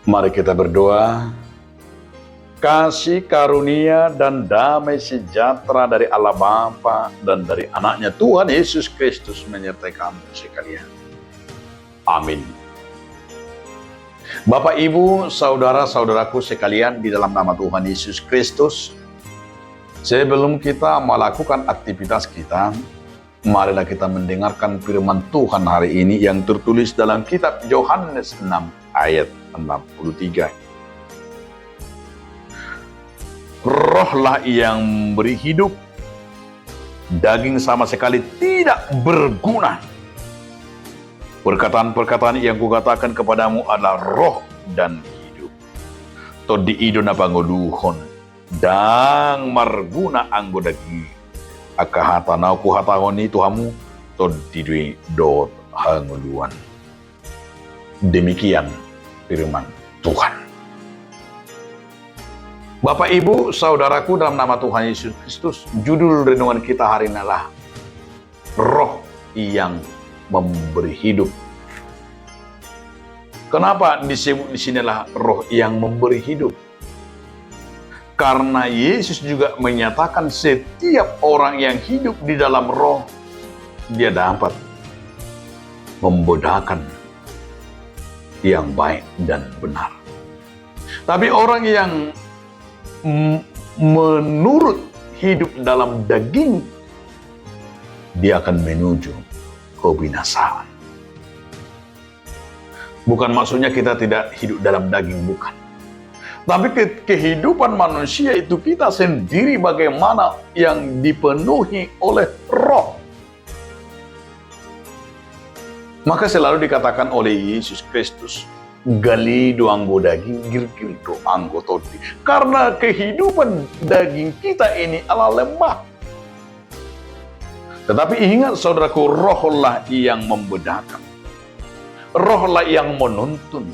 Mari kita berdoa. Kasih karunia dan damai sejahtera dari Allah Bapa dan dari anaknya Tuhan Yesus Kristus menyertai kamu sekalian. Amin. Bapak, Ibu, saudara-saudaraku sekalian di dalam nama Tuhan Yesus Kristus, sebelum kita melakukan aktivitas kita, marilah kita mendengarkan firman Tuhan hari ini yang tertulis dalam kitab Yohanes 6 ayat 63. Rohlah yang memberi hidup, daging sama sekali tidak berguna. Perkataan-perkataan yang kukatakan kepadamu adalah roh dan hidup. Todi idon apa ngoduhon, dang marguna anggo daging. Akahata nau kuhatahoni tuhamu, todi dui dot hanguluan. Demikian firman Tuhan. Bapak, Ibu, saudaraku dalam nama Tuhan Yesus Kristus, judul renungan kita hari ini adalah roh yang memberi hidup. Kenapa disebut di sini adalah roh yang memberi hidup? Karena Yesus juga menyatakan setiap orang yang hidup di dalam roh, dia dapat membedakan yang baik dan benar. Tapi orang yang menurut hidup dalam daging, dia akan menuju kebinasaan. Bukan maksudnya kita tidak hidup dalam daging, bukan. Tapi kehidupan manusia itu kita sendiri bagaimana yang dipenuhi oleh roh. Maka selalu dikatakan oleh Yesus Kristus, gali do anggo daging, girgir do anggo todi. Karena kehidupan daging kita ini adalah lemah. Tetapi ingat saudaraku, rohlah yang membedakan. Rohlah yang menuntun.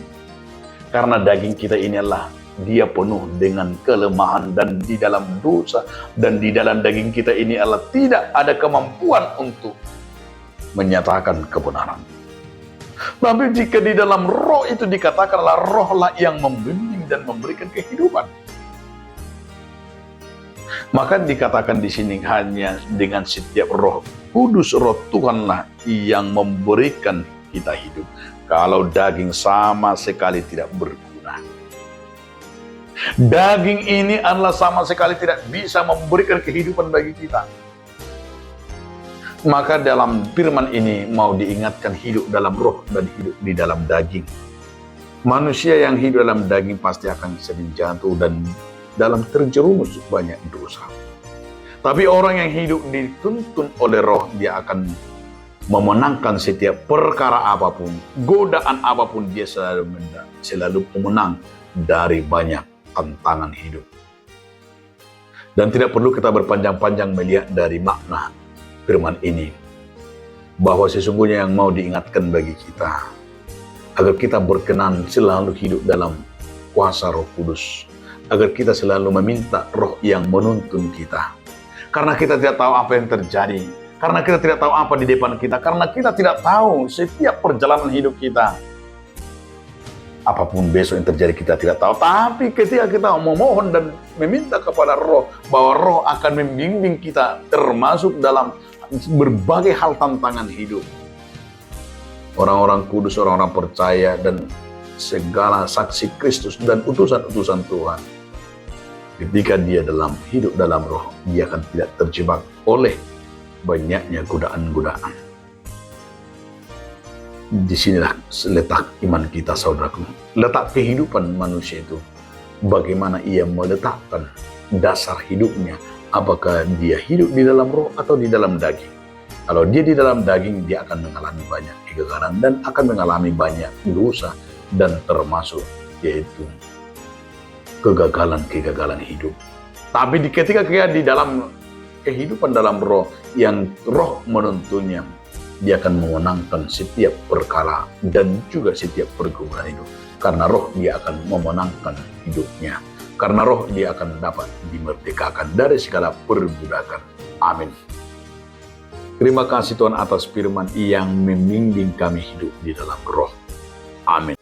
Karena daging kita ini adalah dia penuh dengan kelemahan dan di dalam dosa. Dan di dalam daging kita ini adalah tidak ada kemampuan untuk menyatakan kebenaran. Tapi jika di dalam roh itu dikatakanlah rohlah yang membimbing dan memberikan kehidupan. Maka dikatakan di sini hanya dengan setiap roh kudus, roh Tuhanlah yang memberikan kita hidup. Kalau daging sama sekali tidak berguna. Daging ini adalah sama sekali tidak bisa memberikan kehidupan bagi kita. Maka dalam firman ini mau diingatkan hidup dalam roh dan hidup di dalam daging. Manusia yang hidup dalam daging pasti akan sering jatuh dan dalam terjerumus banyak dosa. Tapi orang yang hidup dituntun oleh roh, dia akan memenangkan setiap perkara apapun, godaan apapun, dia selalu pemenang dari banyak tantangan hidup. Dan tidak perlu kita berpanjang-panjang melihat dari makna firman ini, bahwa sesungguhnya yang mau diingatkan bagi kita, agar kita berkenan selalu hidup dalam kuasa Roh Kudus, agar kita selalu meminta roh yang menuntun kita. Karena kita tidak tahu apa yang terjadi, karena kita tidak tahu apa di depan kita, karena kita tidak tahu setiap perjalanan hidup kita. Apapun besok yang terjadi kita tidak tahu, tapi ketika kita memohon dan meminta kepada roh, bahwa roh akan membimbing kita termasuk dalam berbagai hal tantangan hidup. Orang-orang kudus, orang-orang percaya, dan segala saksi Kristus dan utusan-utusan Tuhan, ketika dia dalam hidup dalam roh, dia akan tidak terjebak oleh banyaknya godaan-godaan. Disinilah letak iman kita, saudaraku. Letak kehidupan manusia itu, bagaimana ia meletakkan dasar hidupnya. Apakah dia hidup di dalam roh atau di dalam daging? Kalau dia di dalam daging, dia akan mengalami banyak kegagalan dan akan mengalami banyak dosa, dan termasuk yaitu kegagalan-kegagalan hidup. Tapi ketika dia di dalam kehidupan dalam roh, yang roh menuntunnya, dia akan memenangkan setiap perkara dan juga setiap pergumulan hidup. Karena roh dia akan memenangkan hidupnya. Karena roh dia akan dapat dimerdekakan dari segala perbudakan. Amin. Terima kasih Tuhan atas firman yang membimbing kami hidup di dalam roh. Amin.